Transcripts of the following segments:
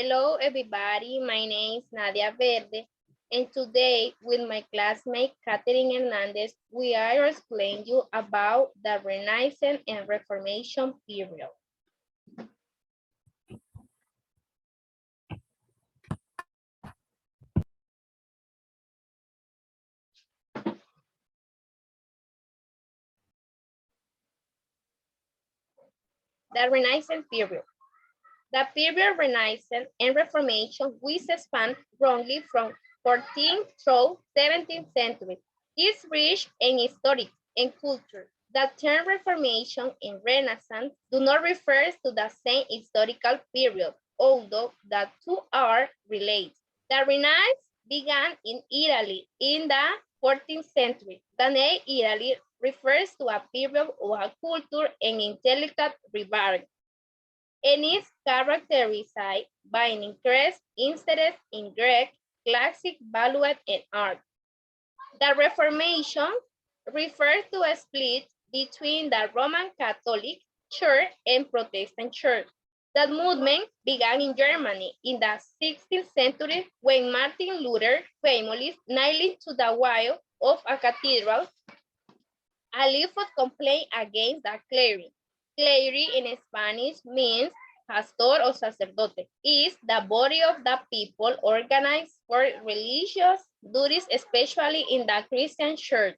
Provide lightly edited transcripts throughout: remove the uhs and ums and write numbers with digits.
Hello everybody, my name is Nadia Verde and today with my classmate Catherine Hernandez, we are explaining you about the Renaissance and Reformation period. The Renaissance period. The period Renaissance and Reformation which span roughly from 14th through 17th century. Is rich in history and culture. The term Reformation and Renaissance do not refer to the same historical period, although the two are related. The Renaissance began in Italy in the 14th century. The name Italy refers to a period of a culture and intellectual revival and is characterized by an increased interest in Greek, classic, ballet, and art. The Reformation refers to a split between the Roman Catholic Church and Protestant Church. That movement began in Germany in the 16th century when Martin Luther famously nailed to the wall of a cathedral a leaflet complaint against the clergy. Clergy in Spanish means pastor or sacerdote, is the body of the people organized for religious duties, especially in the Christian church.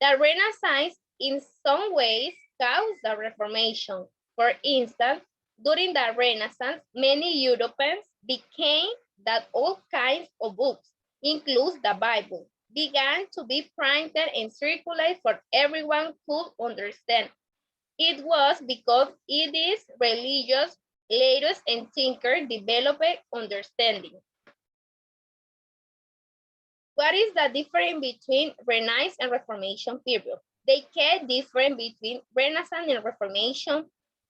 The Renaissance in some ways caused the Reformation. For instance, during the Renaissance, many Europeans became that all kinds of books, including the Bible, began to be printed and circulated for everyone could understand. It was because it is religious leaders and thinkers developed understanding. What is the difference between Renaissance and Reformation period? The key difference between Renaissance and Reformation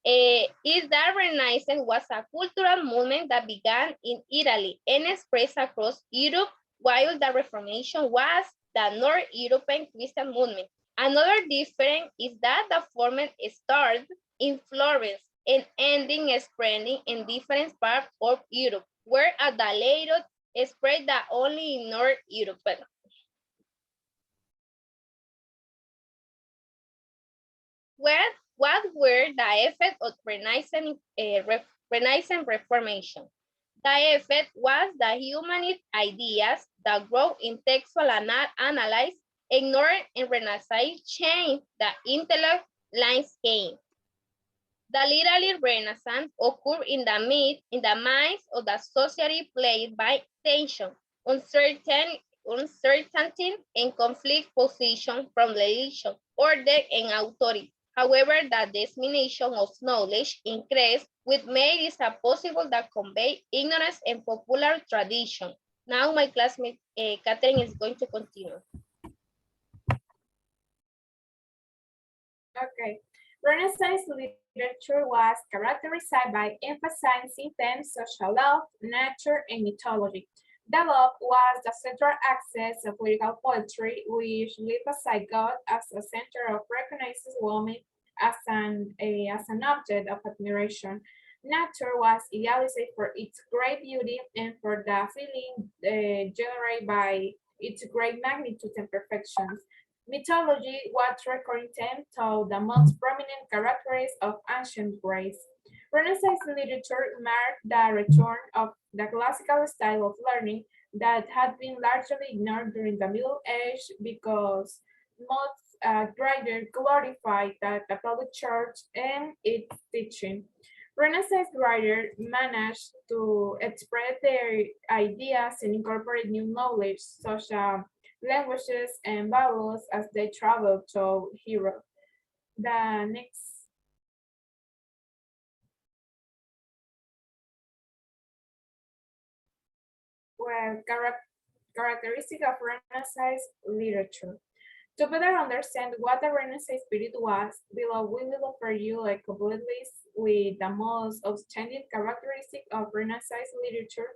is that Renaissance was a cultural movement that began in Italy and spread across Europe, while the Reformation was the North European Christian movement. Another difference is that the former started in Florence and ending spreading in different parts of Europe, where at the later spread that only in North Europe. What were the effects of Renaissance, Renaissance Reformation? The effect was the humanist ideas that grow in textual analysis, ignored and Renaissance changed the intellect landscape. The literary Renaissance occurred in the minds of the society plagued by tension, uncertainty, and conflict position from religion, order, and authority. However, the dissemination of knowledge increased, which made it possible to convey ignorance and popular tradition. Now my classmate Catherine is going to continue. Okay. Renaissance literature was characterized by emphasizing themes such as love, nature, and mythology. The love was the central axis of lyrical poetry, which leaves aside God as a center of recognizes woman as an object of admiration. Nature was idealized for its great beauty and for the feeling generated by its great magnitude and perfections. Mythology was recurring theme to the most prominent characters of ancient Greece. Renaissance literature marked the return of the classical style of learning that had been largely ignored during the Middle Age because most writers glorified the Catholic Church and its teaching. Renaissance writers managed to express their ideas and incorporate new knowledge, such as languages and values, as they traveled to Europe. The next. Well, characteristic of Renaissance literature. To better understand what the Renaissance period was, below we will offer you a complete list with the most outstanding characteristic of Renaissance literature,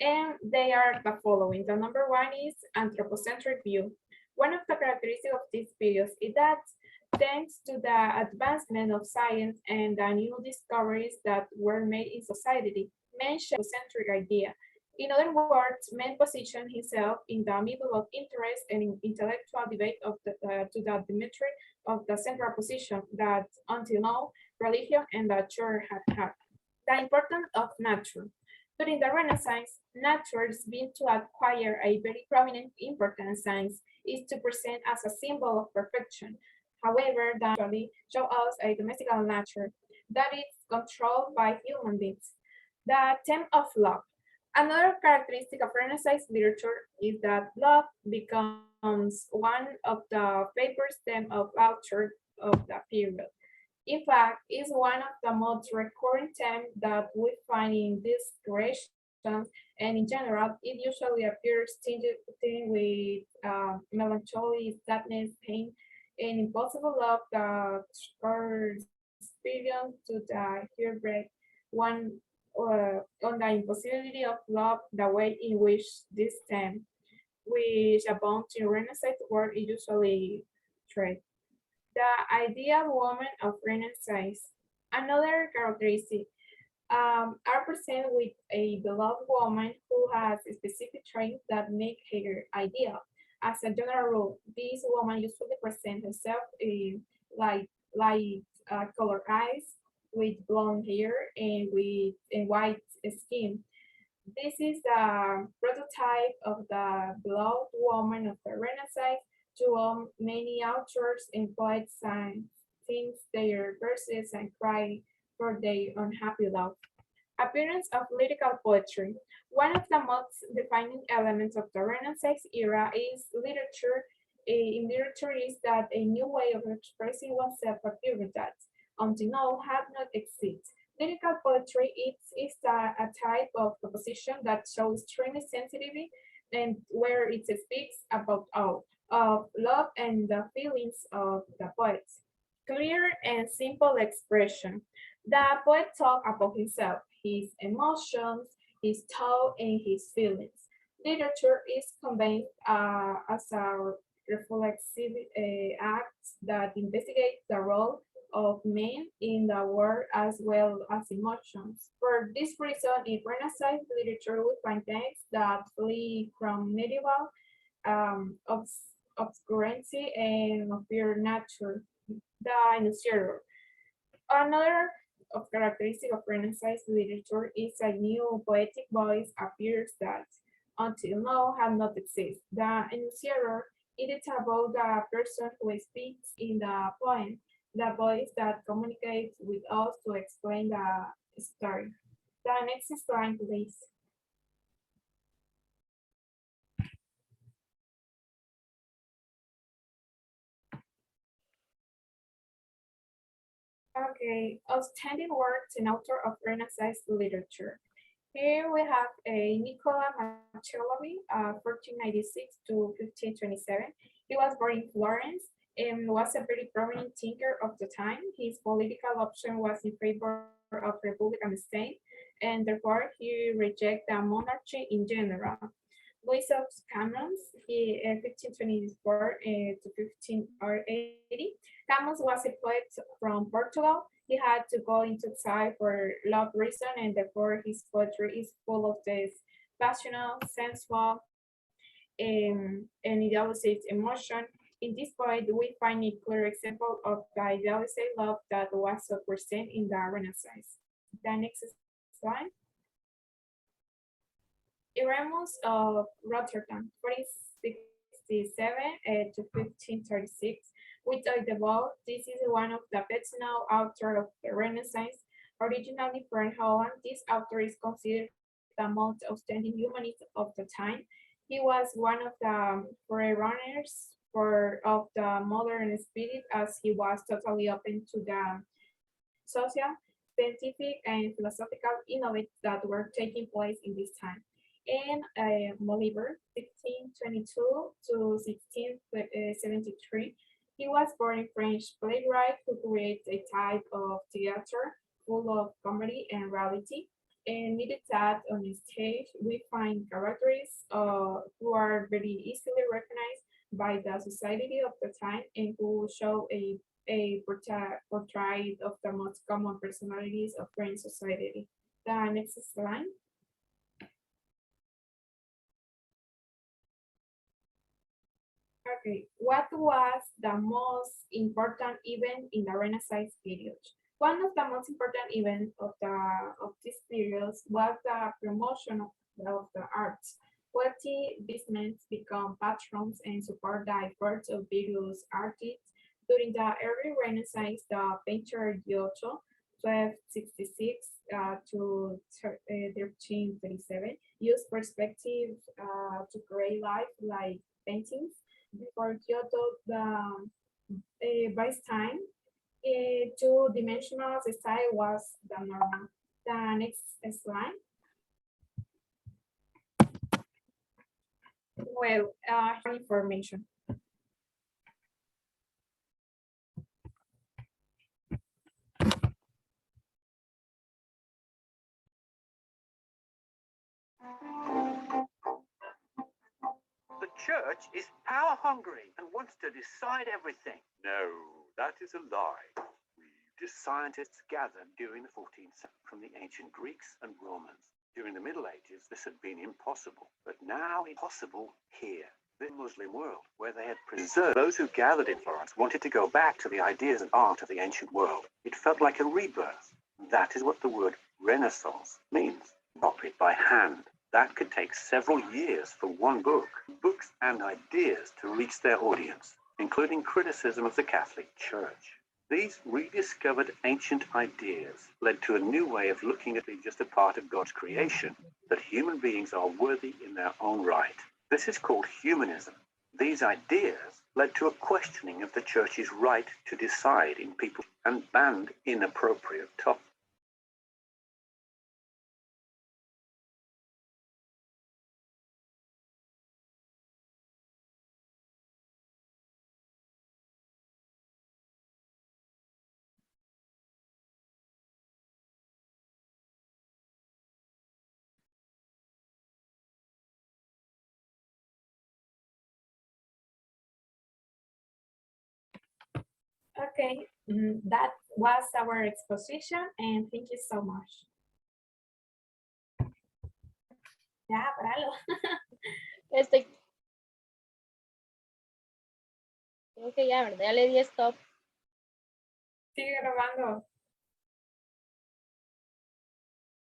and they are the following. The number one is anthropocentric view. One of the characteristics of this period is that thanks to the advancement of science and the new discoveries that were made in society, mentioned centric idea. In other words, man positioned himself in the middle of interest and in intellectual debate to the diameter of the central position that until now religion and the church had had. The importance of nature. During the Renaissance, nature's been to acquire a very prominent importance. Science is to present as a symbol of perfection. However, that actually show us a domestical nature that is controlled by human beings. The theme of love. Another characteristic of Renaissance literature is that love becomes one of the favorite themes of authors of the period. In fact, it's one of the most recurring themes that we find in these creations, and in general, it usually appears tinged with melancholy, sadness, pain, and impossible love that corresponds to the heartbreak. One on the impossibility of love, the way in which this theme, which abounds in Renaissance work, is usually treated. The ideal woman of Renaissance. Another characteristic are present with a beloved woman who has specific traits that make her ideal. As a general rule, this woman usually presents herself in light colored eyes, with blonde hair and with white skin. This is the prototype of the beloved woman of the Renaissance, to whom many authors and poets sing their verses and cry for their unhappy love. Appearance of lyrical poetry. One of the most defining elements of the Renaissance era is literature. In literature is that a new way of expressing oneself appeared that, until now, had not existed. Lyrical poetry is a type of composition that shows extreme sensitivity and where it speaks about all of love and the feelings of the poet. Clear and simple expression. The poet talks about himself, his emotions, his thoughts, and his feelings. Literature is conveyed as a reflexive act that investigates the role of men in the world as well as emotions. For this reason, in Renaissance literature, we find texts that flee from medieval obscurancy and appear nature. The enunciator. Another of characteristic of Renaissance literature is a new poetic voice appears that until now had not existed. The enunciator it is about the person who speaks in the poem, the voice that communicates with us to explain the story. The next slide, please. Okay, outstanding works and author of Renaissance literature. Here we have a Nicola Machiavelli, 1496 to 1527. He was born in Florence and was a very prominent thinker of the time. His political option was in favor of Republican state, and therefore he rejected the monarchy in general. Louis of Camões, he 1524 to 1580. Camões was a poet from Portugal. He had to go into exile for love reason, and therefore his poetry is full of this passionate, sensual, and idealized emotion. In this poet, we find a clear example of the idealized love that was so present in the Renaissance. The next slide. Erasmus of Rotterdam, 1467 to 1536. With the Bow, this is one of the best known authors of the Renaissance. Originally from Holland, this author is considered the most outstanding humanist of the time. He was one of the forerunners of the modern spirit, as he was totally open to the social, scientific, and philosophical innovations that were taking place in this time. And Molière, 1522 to 1673, he was born a French playwright who created a type of theater full of comedy and reality. And needed that on the stage, we find characters who are very easily recognized by the society of the time and who show a portrait of the most common personalities of French society. The next slide. Okay, what was the most important event in the Renaissance period? One of the most important events of this period was the promotion of the arts. Wealthy businessmen become patrons and support the efforts of various artists. During the early Renaissance, the painter Giotto, 1266 to 1337, used perspective to create life-like paintings. Before Kyoto, by this time, two-dimensional style was the norm. The next slide. Well, information. The church is power hungry and wants to decide everything. No, that is a lie. The scientists gathered during the 14th century from the ancient Greeks and Romans. During the Middle Ages, this had been impossible, but now it's possible here, the Muslim world, where they had preserved. Those who gathered in Florence wanted to go back to the ideas and art of the ancient world. It felt like a rebirth. That is what the word Renaissance means, copied by hand. That could take several years for one book, books and ideas to reach their audience, including criticism of the Catholic Church. These rediscovered ancient ideas led to a new way of looking at being just a part of God's creation, that human beings are worthy in their own right. This is called humanism. These ideas led to a questioning of the Church's right to decide in people and banned inappropriate topics. Okay, that was our exposition, and thank you so much. Ya, paralo. Estoy... Creo que ya, ¿verdad? Ya le di stop. Sigue grabando.